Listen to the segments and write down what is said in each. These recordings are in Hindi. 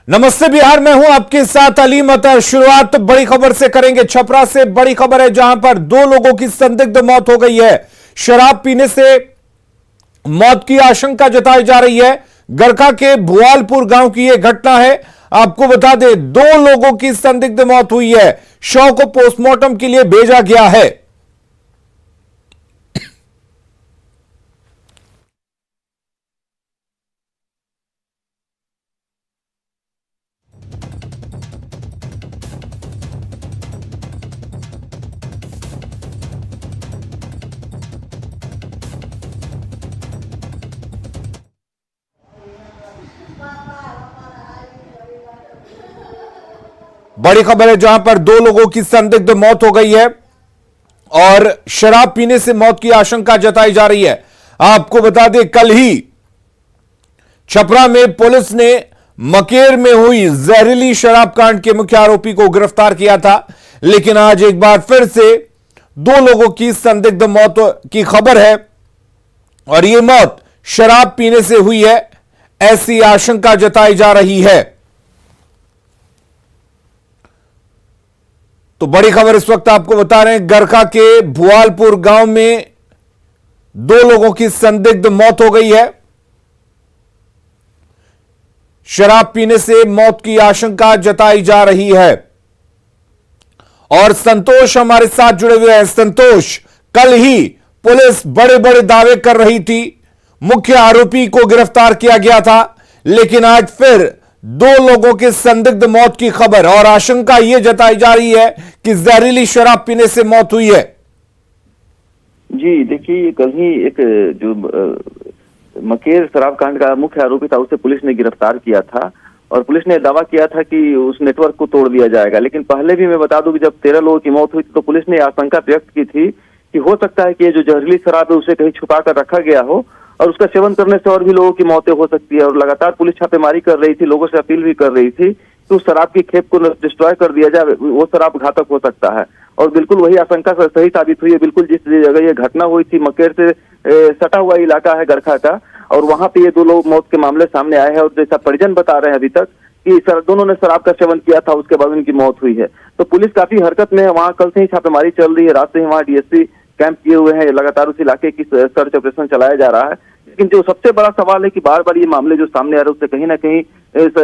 नमस्ते बिहार में हूं आपके साथ अलीम अतर। शुरुआत बड़ी खबर से करेंगे। छपरा से बड़ी खबर है जहां पर 2 लोगों की संदिग्ध मौत हो गई है। शराब पीने से मौत की आशंका जताई जा रही है। गरखा के भुआलपुर गांव की यह घटना है। आपको बता दें 2 लोगों की संदिग्ध मौत हुई है। शव को पोस्टमार्टम के लिए भेजा गया है। बड़ी खबर है जहां पर 2 लोगों की संदिग्ध मौत हो गई है और शराब पीने से मौत की आशंका जताई जा रही है। आपको बता दें कल ही छपरा में पुलिस ने मकेर में हुई जहरीली शराब कांड के मुख्य आरोपी को गिरफ्तार किया था, लेकिन आज एक बार फिर से 2 लोगों की संदिग्ध मौत की खबर है और यह मौत शराब पीने से हुई है, ऐसी आशंका जताई जा रही है। तो बड़ी खबर इस वक्त आपको बता रहे हैं, गरखा के भुआलपुर गांव में 2 लोगों की संदिग्ध मौत हो गई है। शराब पीने से मौत की आशंका जताई जा रही है। और संतोष हमारे साथ जुड़े हुए हैं। संतोष, कल ही पुलिस बड़े बड़े दावे कर रही थी, मुख्य आरोपी को गिरफ्तार किया गया था, लेकिन आज फिर 2 लोगों के संदिग्ध मौत की खबर और आशंका यह जताई जा रही है कि जहरीली शराब पीने से मौत हुई है। जी देखिए, कल ही एक जो मकेर शराब कांड का मुख्य आरोपी था उसे पुलिस ने गिरफ्तार किया था और पुलिस ने दावा किया था कि उस नेटवर्क को तोड़ दिया जाएगा। लेकिन पहले भी मैं बता दूं कि जब 13 लोगों की मौत हुई तो पुलिस ने आशंका व्यक्त की थी कि हो सकता है कि ये जो जहरीली शराब है उसे कहीं छुपा कर रखा गया हो और उसका सेवन करने से और भी लोगों की मौतें हो सकती है। और लगातार पुलिस छापेमारी कर रही थी, लोगों से अपील भी कर रही थी कि उस शराब की खेप को डिस्ट्रॉय कर दिया जाए, वो शराब घातक हो सकता है। और बिल्कुल वही आशंका सही साबित हुई है। बिल्कुल जिस जगह ये घटना हुई थी, मकेर से सटा हुआ इलाका है गरखा का, और वहां पे ये 2 लोग मौत के मामले सामने आए हैं। और जैसा परिजन बता रहे हैं अभी तक कि दोनों ने शराब का सेवन किया था, उसके बाद उनकी मौत हुई है। तो पुलिस काफी हरकत में है, वहां कल से ही छापेमारी चल रही है, रात से ही वहां डीएसपी कैंप किए हुए हैं, लगातार उस इलाके की सर्च ऑपरेशन चलाया जा रहा है। लेकिन जो सबसे बड़ा सवाल है कि बार बार ये मामले जो सामने आ रहे हैं उससे कहीं ना कहीं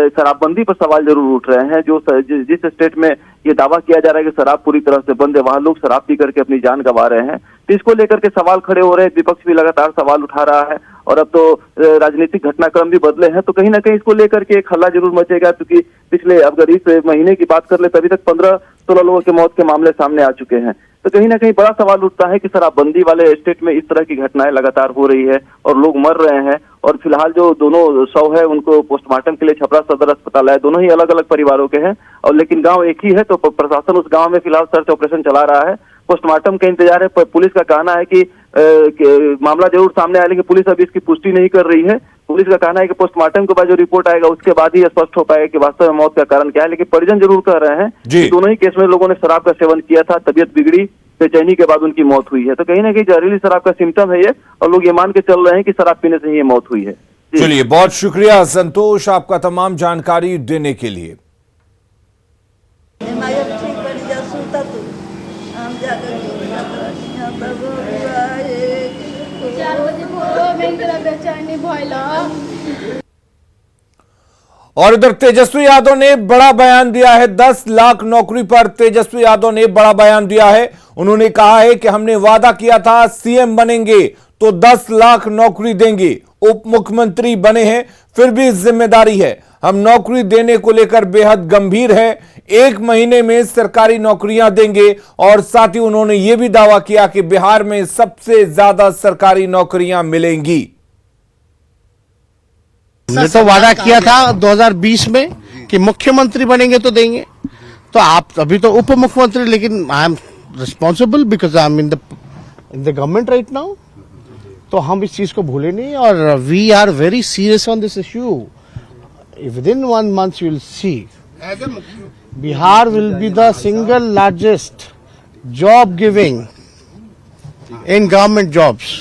शराबबंदी पर सवाल जरूर उठ रहे हैं। जो जिस स्टेट में ये दावा किया जा रहा है कि शराब पूरी तरह से बंद है, वहां लोग शराब पी करके अपनी जान गंवा रहे हैं। तो इसको लेकर के सवाल खड़े हो रहे हैं, विपक्ष भी लगातार सवाल उठा रहा है और अब तो राजनीतिक घटनाक्रम भी बदले हैं। तो कहीं ना कहीं इसको लेकर के एक हल्ला जरूर मचेगा, क्योंकि पिछले अगर इस महीने की बात कर ले तभी तक 15-16 लोगों के मौत के मामले सामने आ चुके हैं। तो कहीं ना कहीं बड़ा सवाल उठता है कि शराबबंदी वाले स्टेट में इस तरह की घटनाएं लगातार हो रही है और लोग मर रहे हैं। और फिलहाल जो दोनों शव है उनको पोस्टमार्टम के लिए छपरा सदर अस्पताल है, दोनों ही अलग अलग परिवारों के हैं और लेकिन गांव एक ही है। तो प्रशासन उस गांव में फिलहाल सर्च ऑपरेशन चला रहा है, पोस्टमार्टम का इंतजार है। पुलिस का कहना है कि मामला जरूर सामने आया, लेकिन पुलिस अभी इसकी पुष्टि नहीं कर रही है। पुलिस का कहना है कि पोस्टमार्टम के बाद जो रिपोर्ट आएगा उसके बाद ही स्पष्ट हो पाएगा कि वास्तव में मौत का कारण क्या है। लेकिन परिजन जरूर कह रहे हैं कि दोनों ही केस में लोगों ने शराब का सेवन किया था, तबीयत बिगड़ी, बेचैनी के बाद उनकी मौत हुई है। तो कहीं ना कहीं जहरीली शराब का सिम्टम है ये, और लोग ये मान के चल रहे हैं कि शराब पीने से ही ये मौत हुई है। चलिए, बहुत शुक्रिया संतोष आपका तमाम जानकारी देने के लिए। और इधर तेजस्वी यादव ने बड़ा बयान दिया है। 10 लाख नौकरी पर तेजस्वी यादव ने बड़ा बयान दिया है। उन्होंने कहा है कि हमने वादा किया था सीएम बनेंगे तो 10 लाख नौकरी देंगे। उप मुख्यमंत्री बने हैं फिर भी जिम्मेदारी है, हम नौकरी देने को लेकर बेहद गंभीर है। 1 महीने में सरकारी नौकरियां देंगे। और साथ ही उन्होंने यह भी दावा किया कि बिहार में सबसे ज्यादा सरकारी नौकरियां मिलेंगी। हमने तो वादा किया था 2020 में कि मुख्यमंत्री बनेंगे तो देंगे। तो आप अभी तो उप मुख्यमंत्री, लेकिन I am responsible because I am in the government right now. तो हम इस चीज को भूले नहीं और we are very serious on this issue. Within 1 month you will see Bihar will be the single largest job giving in government jobs.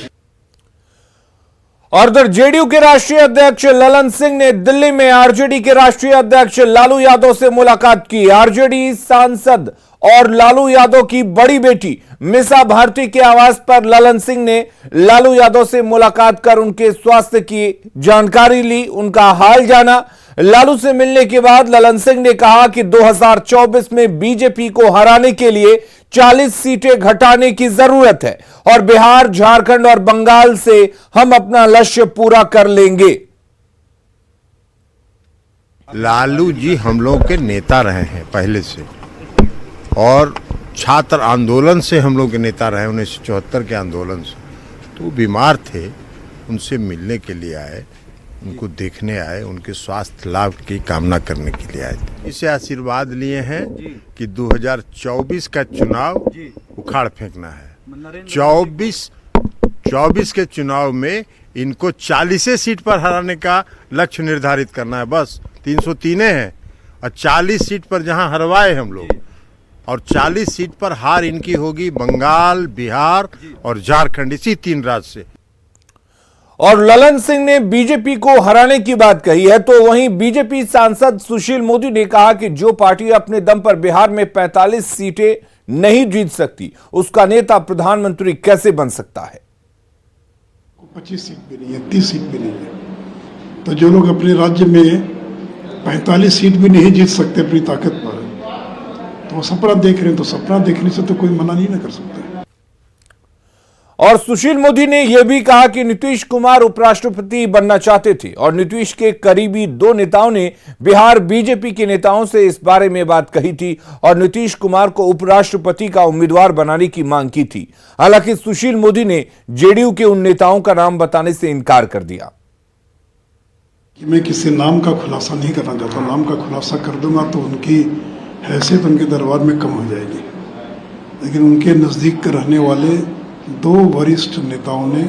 और उधर जेडीयू के राष्ट्रीय अध्यक्ष ललन सिंह ने दिल्ली में आरजेडी के राष्ट्रीय अध्यक्ष लालू यादव से मुलाकात की। आरजेडी सांसद और लालू यादव की बड़ी बेटी मिसा भारती के आवास पर ललन सिंह ने लालू यादव से मुलाकात कर उनके स्वास्थ्य की जानकारी ली, उनका हाल जाना। लालू से मिलने के बाद ललन सिंह ने कहा कि 2024 में बीजेपी को हराने के लिए 40 सीटें घटाने की जरूरत है और बिहार, झारखंड और बंगाल से हम अपना लक्ष्य पूरा कर लेंगे। लालू जी हम लोग के नेता रहे हैं पहले से, और छात्र आंदोलन से हम लोग के नेता रहे, 1974 के आंदोलन से। तो वो बीमार थे, उनसे मिलने के लिए आए, उनको देखने आए, उनके स्वास्थ्य लाभ की कामना करने के लिए आए। इसे आशीर्वाद लिए हैं कि 2024 का चुनाव उखाड़ फेंकना है। 24 के चुनाव में इनको 40 सीट पर हराने का लक्ष्य निर्धारित करना है। बस 303 हैं और 40 सीट पर जहां हरवाए हम लोग, और 40 सीट पर हार इनकी होगी बंगाल, बिहार और झारखंड, इसी 3 राज्य से। और ललन सिंह ने बीजेपी को हराने की बात कही है, तो वहीं बीजेपी सांसद सुशील मोदी ने कहा कि जो पार्टी अपने दम पर बिहार में 45 सीटें नहीं जीत सकती, उसका नेता प्रधानमंत्री कैसे बन सकता है। 25 सीट भी नहीं है, 30 सीट भी नहीं है, तो जो लोग अपने राज्य में 45 सीट भी नहीं जीत सकते अपनी ताकत पर, तो वो सपना देख रहे हैं, तो सपना देखने से तो कोई मना नहीं कर सकता। और सुशील मोदी ने यह भी कहा कि नीतीश कुमार उपराष्ट्रपति बनना चाहते थे और नीतीश के करीबी 2 नेताओं ने बिहार बीजेपी के नेताओं से इस बारे में बात कही थी और नीतीश कुमार को उपराष्ट्रपति का उम्मीदवार बनाने की मांग की थी। हालांकि सुशील मोदी ने जेडीयू के उन नेताओं का नाम बताने से इनकार कर दिया। मैं किसी नाम का खुलासा नहीं करना चाहता, नाम का खुलासा कर दूंगा तो उनकी हैसियत उनके दरबार में कम हो जाएगी। लेकिन उनके नज़दीक रहने वाले 2 वरिष्ठ नेताओं ने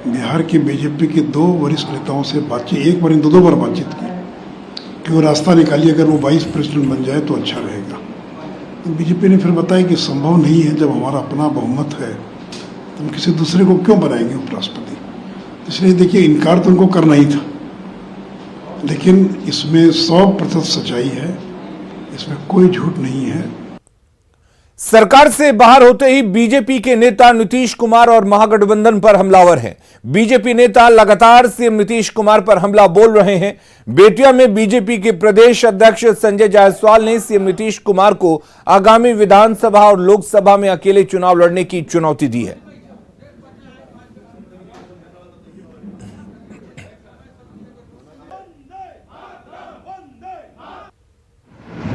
बिहार की बीजेपी के 2 वरिष्ठ नेताओं से बातचीत, एक बार 2 बार बातचीत की कि वो रास्ता निकालिए, अगर वो वाइस प्रेसिडेंट बन जाए तो अच्छा रहेगा। तो बीजेपी ने फिर बताया कि संभव नहीं है, जब हमारा अपना बहुमत है तो हम किसी दूसरे को क्यों बनाएंगे उपराष्ट्रपति। इसलिए देखिए, इनकार तो उनको करना ही था, लेकिन इसमें 100% सच्चाई है, इसमें कोई झूठ नहीं है। सरकार से बाहर होते ही बीजेपी के नेता नीतीश कुमार और महागठबंधन पर हमलावर हैं। बीजेपी नेता लगातार सीएम नीतीश कुमार पर हमला बोल रहे हैं। बेतिया में बीजेपी के प्रदेश अध्यक्ष संजय जायसवाल ने सीएम नीतीश कुमार को आगामी विधानसभा और लोकसभा में अकेले चुनाव लड़ने की चुनौती दी है।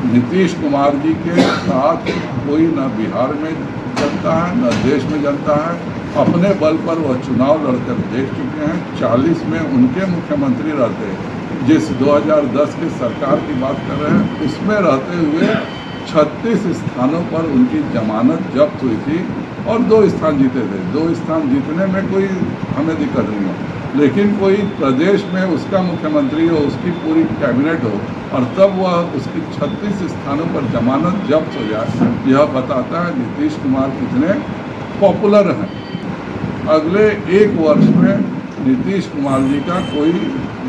नीतीश कुमार जी के साथ कोई न बिहार में जनता है न देश में जनता है। अपने बल पर वह चुनाव लड़कर देख चुके हैं। 40 में उनके मुख्यमंत्री रहते, जिस 2010 की सरकार की बात कर रहे हैं, उसमें रहते हुए 36 स्थानों पर उनकी जमानत जब्त हुई थी और 2 स्थान जीते थे। 2 स्थान जीतने में कोई हमें दिक्कत नहीं हो, लेकिन कोई प्रदेश में उसका मुख्यमंत्री हो, उसकी पूरी कैबिनेट हो और तब वह उसकी 36 स्थानों पर जमानत जब्त हो जाए, यह बताता है नीतीश कुमार कितने पॉपुलर हैं। अगले 1 वर्ष में नीतीश कुमार जी का कोई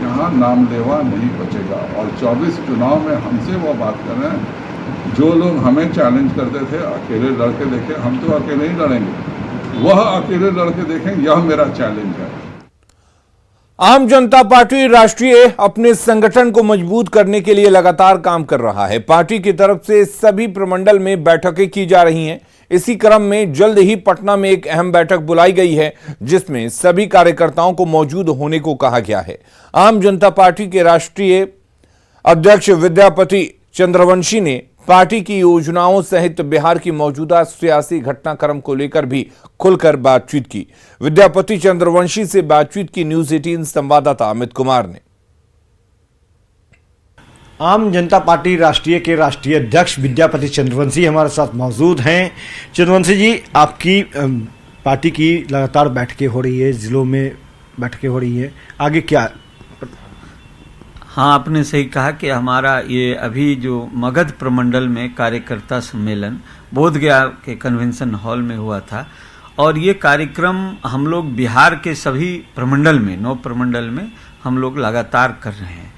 यहाँ नाम लेवा नहीं बचेगा। और 24 चुनाव में हमसे वो बात कर रहे हैं, जो लोग हमें चैलेंज करते थे अकेले लड़के देखें, हम तो अकेले ही लड़ेंगे, वह अकेले लड़के देखें, यह मेरा चैलेंज है। आम जनता पार्टी राष्ट्रीय अपने संगठन को मजबूत करने के लिए लगातार काम कर रहा है। पार्टी की तरफ से सभी प्रमंडल में बैठकें की जा रही हैं। इसी क्रम में जल्द ही पटना में एक अहम बैठक बुलाई गई है, जिसमें सभी कार्यकर्ताओं को मौजूद होने को कहा गया है। आम जनता पार्टी के राष्ट्रीय अध्यक्ष विद्यापति चंद्रवंशी ने पार्टी की योजनाओं सहित बिहार की मौजूदा सियासी घटनाक्रम को लेकर भी खुलकर बातचीत की। विद्यापति चंद्रवंशी से बातचीत की न्यूज 18 संवाददाता अमित कुमार ने। आम जनता पार्टी राष्ट्रीय के राष्ट्रीय अध्यक्ष विद्यापति चंद्रवंशी हमारे साथ मौजूद हैं। चंद्रवंशी जी, आपकी पार्टी की लगातार बैठकें हो रही है, जिलों में बैठकें हो रही है, आगे क्या? हाँ, आपने सही कहा कि हमारा ये अभी जो मगध प्रमंडल में कार्यकर्ता सम्मेलन बोधगया के कन्वेंशन हॉल में हुआ था और ये कार्यक्रम हम लोग बिहार के सभी प्रमंडल में 9 प्रमंडल में हम लोग लगातार कर रहे हैं,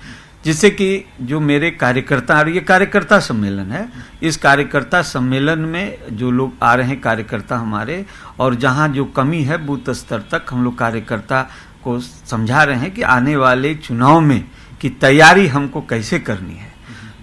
जिससे कि जो मेरे कार्यकर्ता, और ये कार्यकर्ता सम्मेलन है, इस कार्यकर्ता सम्मेलन में जो लोग आ रहे हैं कार्यकर्ता हमारे, और जहां जो कमी है बूथ स्तर तक हम लोग कार्यकर्ता को समझा रहे हैं कि आने वाले चुनाव में की तैयारी हमको कैसे करनी है।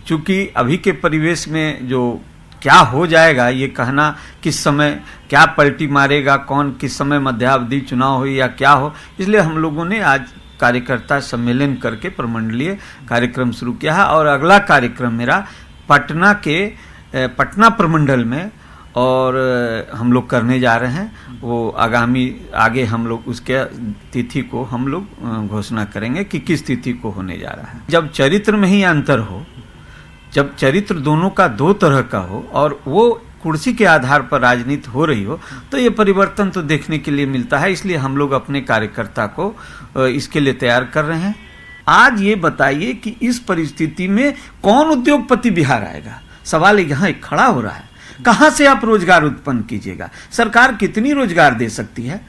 चूंकि अभी के परिवेश में जो क्या हो जाएगा ये कहना, किस समय क्या पलटी मारेगा, कौन किस समय मध्यावधि चुनाव हो या क्या हो, इसलिए हम लोगों ने आज कार्यकर्ता सम्मेलन करके प्रमंडलीय कार्यक्रम शुरू किया है। और अगला कार्यक्रम मेरा पटना प्रमंडल में और हम लोग करने जा रहे हैं। वो आगे हम लोग उसके तिथि को हम लोग घोषणा करेंगे कि किस तिथि को होने जा रहा है। जब चरित्र में ही अंतर हो, जब चरित्र दोनों का 2 तरह का हो और वो कुर्सी के आधार पर राजनीति हो रही हो, तो ये परिवर्तन तो देखने के लिए मिलता है। इसलिए हम लोग अपने कार्यकर्ता को इसके लिए तैयार कर रहे हैं। आज ये बताइए कि इस परिस्थिति में कौन उद्योगपति बिहार आएगा? सवाल यहाँ एक खड़ा हो रहा है, कहां से आप रोजगार उत्पन्न कीजिएगा? सरकार कितनी रोजगार दे सकती है?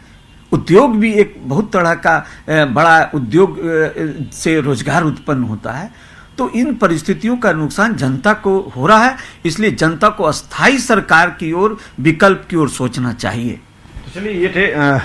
उद्योग भी एक बहुत तरह का बड़ा उद्योग से रोजगार उत्पन्न होता है। तो इन परिस्थितियों का नुकसान जनता को हो रहा है, इसलिए जनता को अस्थायी सरकार की ओर, विकल्प की ओर सोचना चाहिए। चलिए, ये थे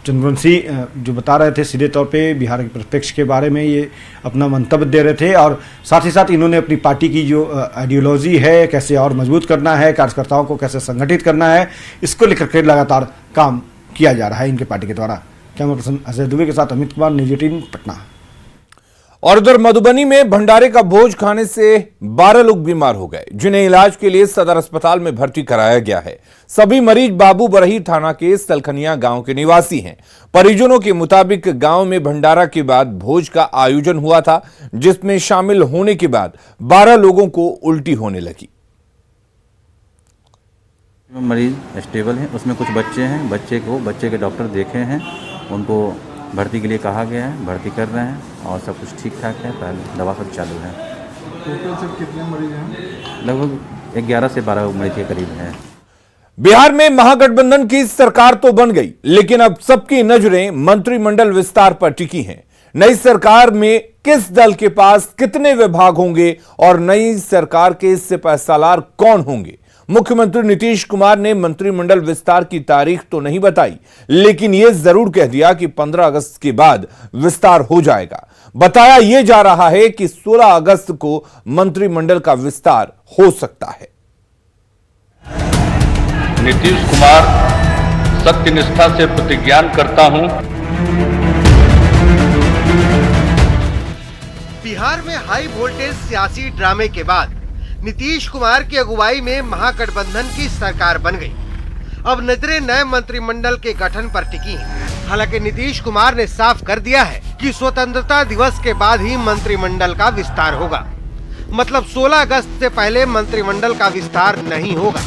चंद्रवंशी जो बता रहे थे सीधे तौर पे बिहार के परिप्रेक्ष्य के बारे में, ये अपना मंतव्य दे रहे थे, और साथ ही साथ इन्होंने अपनी पार्टी की जो आइडियोलॉजी है, कैसे और मजबूत करना है, कार्यकर्ताओं को कैसे संगठित करना है, इसको लेकर के लगातार काम किया जा रहा है इनके पार्टी के द्वारा। कैमरा पर्सन अजय दुबे के साथ अमित कुमार, न्यूज़ 18 पटना। और उधर मधुबनी में भंडारे का भोज खाने से 12 लोग बीमार हो गए, जिन्हें इलाज के लिए सदर अस्पताल में भर्ती कराया गया है। सभी मरीज बाबू बरही थाना के सलखनिया गांव के निवासी हैं। परिजनों के मुताबिक गांव में भंडारा के बाद भोज का आयोजन हुआ था, जिसमें शामिल होने के बाद 12 लोगों को उल्टी होने लगी। मरीज स्टेबल हैं, उसमें कुछ बच्चे हैं, बच्चे के डॉक्टर देखे हैं, उनको भर्ती के लिए कहा गया है, भर्ती कर रहे हैं और सब कुछ ठीक ठाक है। पहले दवा सब चालू है। टोटल से कितने मरीज हैं? लगभग 11 से 12 मरीज के करीब हैं। बिहार में महागठबंधन की सरकार तो बन गई, लेकिन अब सबकी नजरें मंत्रिमंडल विस्तार पर टिकी हैं। नई सरकार में किस दल के पास कितने विभाग होंगे और नई सरकार के सिपहसालार कौन होंगे? मुख्यमंत्री नीतीश कुमार ने मंत्रिमंडल विस्तार की तारीख तो नहीं बताई, लेकिन यह जरूर कह दिया कि 15 अगस्त के बाद विस्तार हो जाएगा। बताया यह जा रहा है कि 16 अगस्त को मंत्रिमंडल का विस्तार हो सकता है। नीतीश कुमार सत्यनिष्ठा से प्रतिज्ञान करता हूं। बिहार में हाई वोल्टेज सियासी ड्रामे के बाद नीतीश कुमार की अगुवाई में महागठबंधन की सरकार बन गई। अब नजरें नए मंत्रिमंडल के गठन पर टिकी हैं। हालांकि नीतीश कुमार ने साफ कर दिया है कि स्वतंत्रता दिवस के बाद ही मंत्रिमंडल का विस्तार होगा। मतलब 16 अगस्त से पहले मंत्रिमंडल का विस्तार नहीं होगा।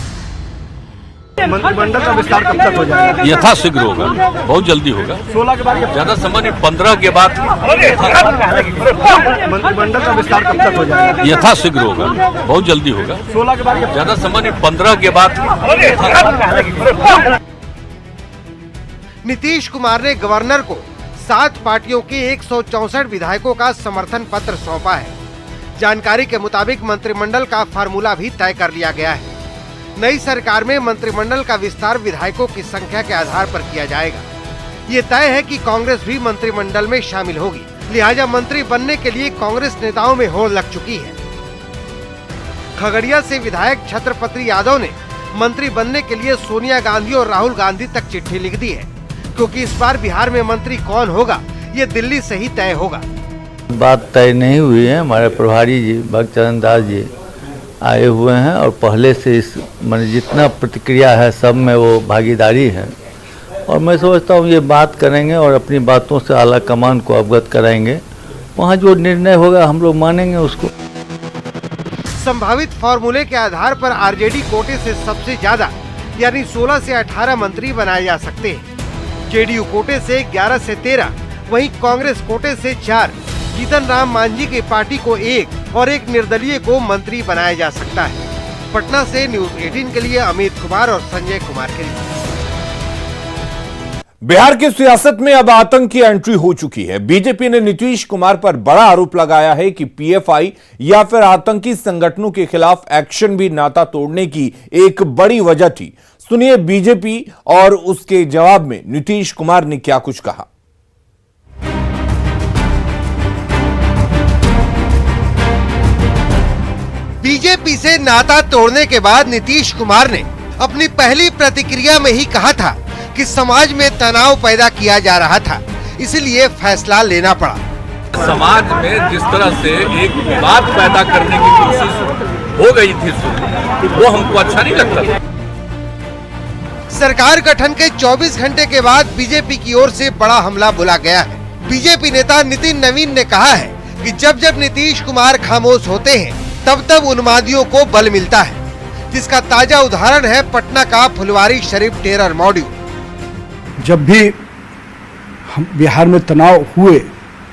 मंत्रिमंडल का विस्तार कब तक हो जाएगा? यथाशीघ्र होगा, बहुत जल्दी होगा। 16 के बाद, ज्यादा समय नहीं, 15 के बाद। मंत्रिमंडल का विस्तार कब तक हो जाएगा? यथाशीघ्र होगा, बहुत जल्दी होगा। 16 के बाद, ज्यादा समय नहीं, 15 के बाद। नीतीश कुमार ने गवर्नर को 7 पार्टियों के 164 विधायकों का समर्थन पत्र सौंपा है। जानकारी के मुताबिक मंत्रिमंडल का फार्मूला भी तय कर लिया गया है। नई सरकार में मंत्रिमंडल का विस्तार विधायकों की संख्या के आधार पर किया जाएगा। ये तय है कि कांग्रेस भी मंत्रिमंडल में शामिल होगी, लिहाजा मंत्री बनने के लिए कांग्रेस नेताओं में होड़ लग चुकी है। खगड़िया से विधायक छत्रपति यादव ने मंत्री बनने के लिए सोनिया गांधी और राहुल गांधी तक चिट्ठी लिख दी है, क्योंकि इस बार बिहार में मंत्री कौन होगा ये दिल्ली से ही तय होगा। बात तय नहीं हुई है। हमारे प्रभारी जी भक्तचरण दास जी आए हुए हैं और पहले से इस मैंने जितना प्रतिक्रिया है सब में वो भागीदारी है, और मैं समझता हूँ ये बात करेंगे और अपनी बातों से आला कमान को अवगत कराएंगे। वहाँ जो निर्णय होगा हम लोग मानेंगे उसको। संभावित फॉर्मूले के आधार पर आरजेडी कोटे से सबसे ज्यादा यानी 16 से 18 मंत्री बनाए जा सकते हैं। जेडीयू कोटे से 11 से 13, वहीं कांग्रेस कोटे से 4, जीतन राम मांझी की पार्टी को 1 और एक निर्दलीय को मंत्री बनाया जा सकता है। पटना से न्यूज़ 18 के लिए अमित कुमार और संजय कुमार के लिए। बिहार की सियासत में अब आतंक की एंट्री हो चुकी है। बीजेपी ने नीतीश कुमार पर बड़ा आरोप लगाया है कि पीएफआई या फिर आतंकी संगठनों के खिलाफ एक्शन भी नाता तोड़ने की एक बड़ी वजह थी। सुनिए बीजेपी और उसके जवाब में नीतीश कुमार ने क्या कुछ कहा। बीजेपी से नाता तोड़ने के बाद नीतीश कुमार ने अपनी पहली प्रतिक्रिया में ही कहा था कि समाज में तनाव पैदा किया जा रहा था, इसलिए फैसला लेना पड़ा। समाज में जिस तरह से एक विवाद पैदा करने की कोशिश हो गई थी वो हमको अच्छा नहीं लगता था। सरकार गठन के 24 घंटे के बाद बीजेपी की ओर से बड़ा हमला बोला गया है। बीजेपी नेता नितिन नवीन ने कहा है कि जब जब नीतीश कुमार खामोश होते हैं तब तब उन्मादियों को बल मिलता है, जिसका ताजा उदाहरण है पटना का फुलवारी शरीफ टेरर मॉड्यूल। जब भी हम बिहार में तनाव हुए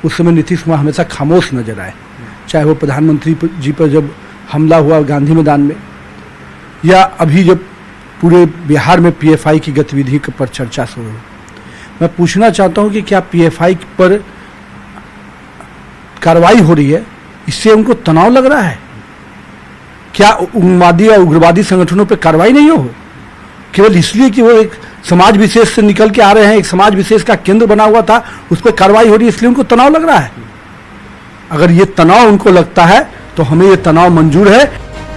उस समय नीतीश कुमार हमेशा खामोश नजर आए, चाहे वो प्रधानमंत्री जी पर जब हमला हुआ गांधी मैदान में, या अभी जब पूरे बिहार में पीएफआई की गतिविधि पर चर्चा शुरू हुई। मैं पूछना चाहता हूं कि क्या पीएफआई पर कार्रवाई हो रही है, इससे उनको तनाव लग रहा है? क्या उग्रवादी या उग्रवादी संगठनों पर कार्रवाई नहीं हो केवल इसलिए कि वो एक समाज विशेष से निकल के आ रहे हैं, एक समाज विशेष का केंद्र बना हुआ था, उस पर कार्रवाई हो रही है इसलिए उनको तनाव लग रहा है? अगर ये तनाव उनको लगता है तो हमें ये तनाव मंजूर है।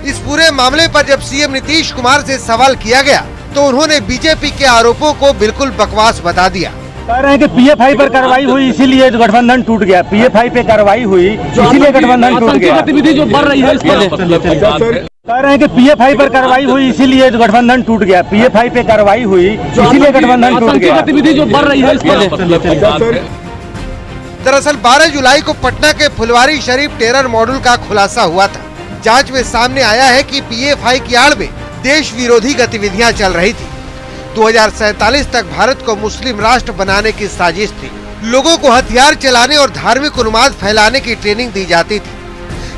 इस पूरे मामले पर जब सीएम नीतीश कुमार से सवाल किया गया तो उन्होंने बीजेपी के आरोपों को बिल्कुल बकवास बता दिया। कह रहे हैं कि पीएफआई पर कार्रवाई हुई इसीलिए गठबंधन टूट गया, पीएफआई पे कार्रवाई हुई इसीलिए गठबंधन टूट गया। गतिविधि जो बढ़ रही है इस पर कह रहे हैं कि पीएफआई पर कार्रवाई हुई इसीलिए गठबंधन टूट गया, पीएफआई पे कार्रवाई हुई इसीलिए गठबंधन टूट गया। गतिविधि जो बढ़ रही है इस पर। दरअसल 12 जुलाई को पटना के फुलवारी शरीफ टेरर मॉड्यूल का खुलासा हुआ था। जांच में सामने आया है कि पीएफआई की आड़ में देश विरोधी गतिविधियां चल रही थी। 2047 तक भारत को मुस्लिम राष्ट्र बनाने की साजिश थी। लोगों को हथियार चलाने और धार्मिक उन्माद फैलाने की ट्रेनिंग दी जाती थी।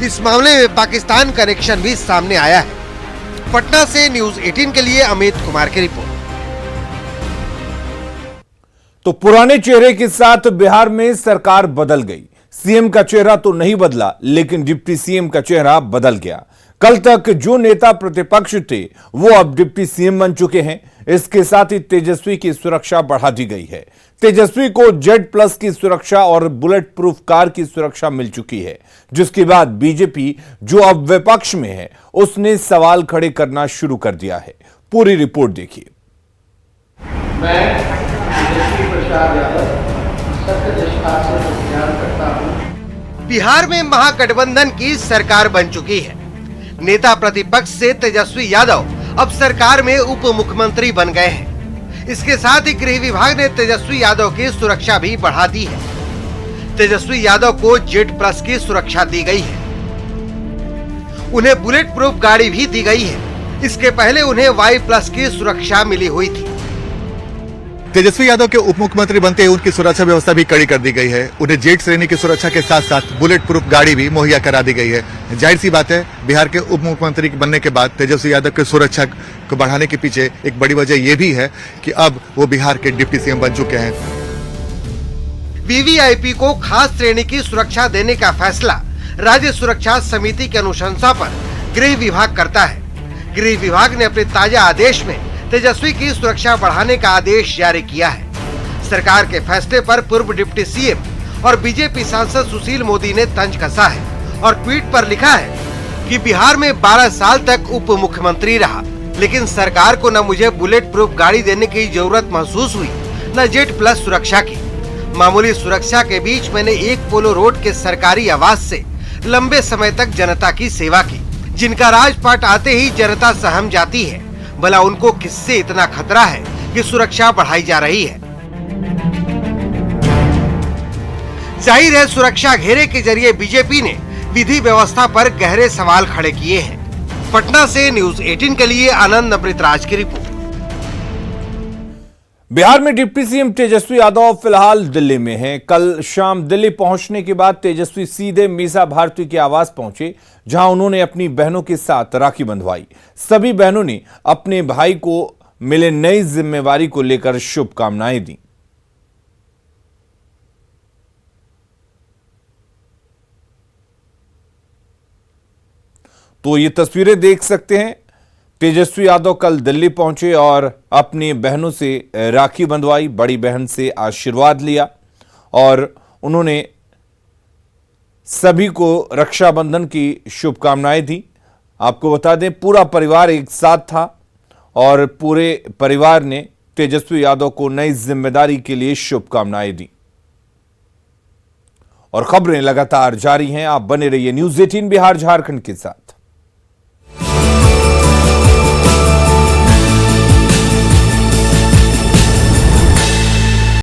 इस मामले में पाकिस्तान कनेक्शन भी सामने आया है। पटना से न्यूज़ 18 के लिए अमित कुमार की रिपोर्ट। तो पुराने चेहरे के साथ बिहार में सरकार बदल गई। सीएम का चेहरा तो नहीं बदला, लेकिन डिप्टी सीएम का चेहरा बदल गया। कल तक जो नेता प्रतिपक्ष थे वो अब डिप्टी सीएम बन चुके हैं। इसके साथ ही तेजस्वी की सुरक्षा बढ़ा दी गई है। तेजस्वी को Z+ की सुरक्षा और बुलेट प्रूफ कार की सुरक्षा मिल चुकी है, जिसके बाद बीजेपी जो अब विपक्ष में है उसने सवाल खड़े करना शुरू कर दिया है। पूरी रिपोर्ट देखिए। मैं तेजस्वी प्रसाद यादव सत्यनिष्ठा से प्रतिज्ञा करता हूं। बिहार में महागठबंधन की सरकार बन चुकी है। नेता प्रतिपक्ष से तेजस्वी यादव अब सरकार में उप मुख्यमंत्री बन गए हैं। इसके साथ ही गृह विभाग ने तेजस्वी यादव की सुरक्षा भी बढ़ा दी है। तेजस्वी यादव को Z+ की सुरक्षा दी गई है। उन्हें बुलेट प्रूफ गाड़ी भी दी गई है। इसके पहले उन्हें Y+ की सुरक्षा मिली हुई थी। तेजस्वी यादव के उप मुख्यमंत्री बनते ही उनकी सुरक्षा व्यवस्था भी कड़ी कर दी गई है। उन्हें Z श्रेणी की सुरक्षा के साथ साथ बुलेट प्रूफ गाड़ी भी मुहैया करा दी गई है। जाहिर सी बात है, बिहार के उप मुख्यमंत्री बनने के बाद तेजस्वी यादव की सुरक्षा को बढ़ाने के पीछे एक बड़ी वजह यह भी है कि अब वो बिहार के डिप्टी सीएम बन चुके हैं। वीवीआईपी को खास श्रेणी की सुरक्षा देने का फैसला राज्य सुरक्षा समिति की अनुशंसा पर गृह विभाग करता है। गृह विभाग ने अपने ताजा आदेश में तेजस्वी की सुरक्षा बढ़ाने का आदेश जारी किया है। सरकार के फैसले पर पूर्व डिप्टी सीएम और बीजेपी सांसद सुशील मोदी ने तंज कसा है और ट्वीट पर लिखा है कि बिहार में 12 साल तक उप मुख्यमंत्री रहा, लेकिन सरकार को न मुझे बुलेट प्रूफ गाड़ी देने की जरूरत महसूस हुई, न Z+ सुरक्षा की। मामूली सुरक्षा के बीच मैंने एक पोलो रोड के सरकारी आवास से लंबे समय तक जनता की सेवा की। जिनका राजपाट आते ही जनता सहम जाती है, भला उनको किससे इतना खतरा है कि सुरक्षा बढ़ाई जा रही है। जाहिर है, सुरक्षा घेरे के जरिए बीजेपी ने विधि व्यवस्था पर गहरे सवाल खड़े किए हैं। पटना से न्यूज़ 18 के लिए आनंद अमृतराज की रिपोर्ट। बिहार में डिप्टी सीएम तेजस्वी यादव फिलहाल दिल्ली में हैं। कल शाम दिल्ली पहुंचने के बाद तेजस्वी सीधे मीसा भारती के आवास पहुंचे, जहां उन्होंने अपनी बहनों के साथ राखी बंधवाई। सभी बहनों ने अपने भाई को मिले नई जिम्मेवारी को लेकर शुभकामनाएं दी। तो ये तस्वीरें देख सकते हैं। तेजस्वी यादव कल दिल्ली पहुंचे और अपनी बहनों से राखी बंधवाई, बड़ी बहन से आशीर्वाद लिया और उन्होंने सभी को रक्षाबंधन की शुभकामनाएं दी। आपको बता दें पूरा परिवार एक साथ था और पूरे परिवार ने तेजस्वी यादव को नई जिम्मेदारी के लिए शुभकामनाएं दी। और खबरें लगातार जारी हैं, आप बने रहिए न्यूज़ 18 बिहार झारखंड के साथ।